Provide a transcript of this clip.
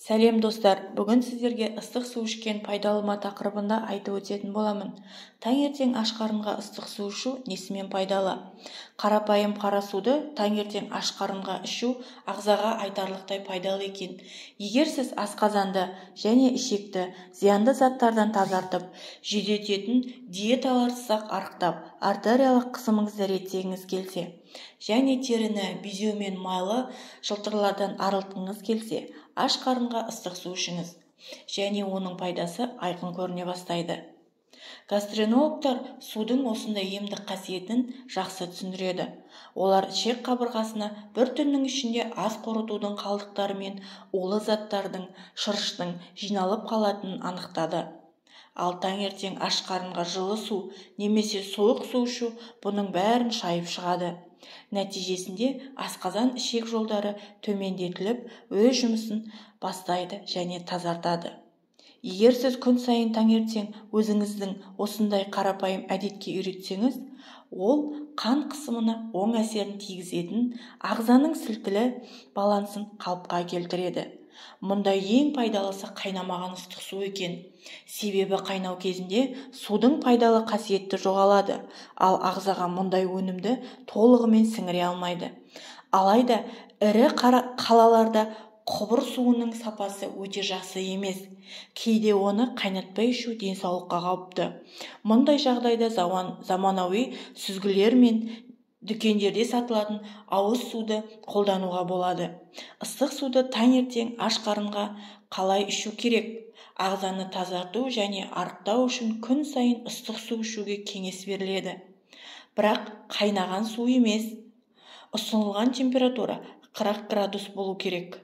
Сәлем достар, бүгін сіздерге ыстық су ішкен пайдалы ма тақырыбында айтып өтетін боламын. Таңертең аш қарынға ыстық су ішу несімен пайдалы? Қарапайым қара суды таңертең аш қарынға ішу ағзаға айтарлықтай пайдалы екен. Егер сіз асқазанды және ішекті зиянды заттардан тазартып, жүдететін диеталарсыз-ақ арықтап, артериялық қысымыңызды реттегіңіз келсе, және теріні безеу мен майлы жылтырлардан арылтқыңыз келсе, аш қарынға ыстық су ішіңіз, және оның пайдасы айқын көріне бастайды. Гастренологтар судың осындай емдік қасиетін жақсы түсіндіреді. Олар ішек қабырғасына бір түннің ішінде ас қорытудың қалдықтары мен улы заттардың, шырыштың жиналып қалатынын анықтады. Ал таңертең аш қарынға жылы су немесе суық су ішу бұның бәрін шайып шығады. Нәтижесінде асқазан ішек жолдары төмендетіліп, өз жұмысын бастайды және тазартады. Егер сіз күн сайын таңертең өзіңіздің осындай қарапайым әдетке үйретсеңіз, ол қан қысымына оң әсерін тигізетін ағзаның сілтілі балансын қалыпқа келтіреді. Мұнда ең пайдалысы қайнамаған ыстық су екен. Себебі қайнау кезінде судың пайдалы қасиеті жоғалады, ал ағзаға мұндай өнімді толығымен сіңіре алмайды. Алайда ірі қалаларда құбыр суының сапасы өте жақсы емес. Кейде оны қайнатпай ішу денсаулыққа қауіпті. Мұндай жағдайда заманауи сүзгілер мен дүкендерде сатылатын ауыз суды қолдануға болады. Ыстық суды таңертең аш қарынға қалай ішу керек? Ағзаны тазарту және арықтау үшін күн сайын ыстық су ішуге кеңес беріледі. Бірақ қайнаған су емес. Ұсынылған температура 40 градус болу керек.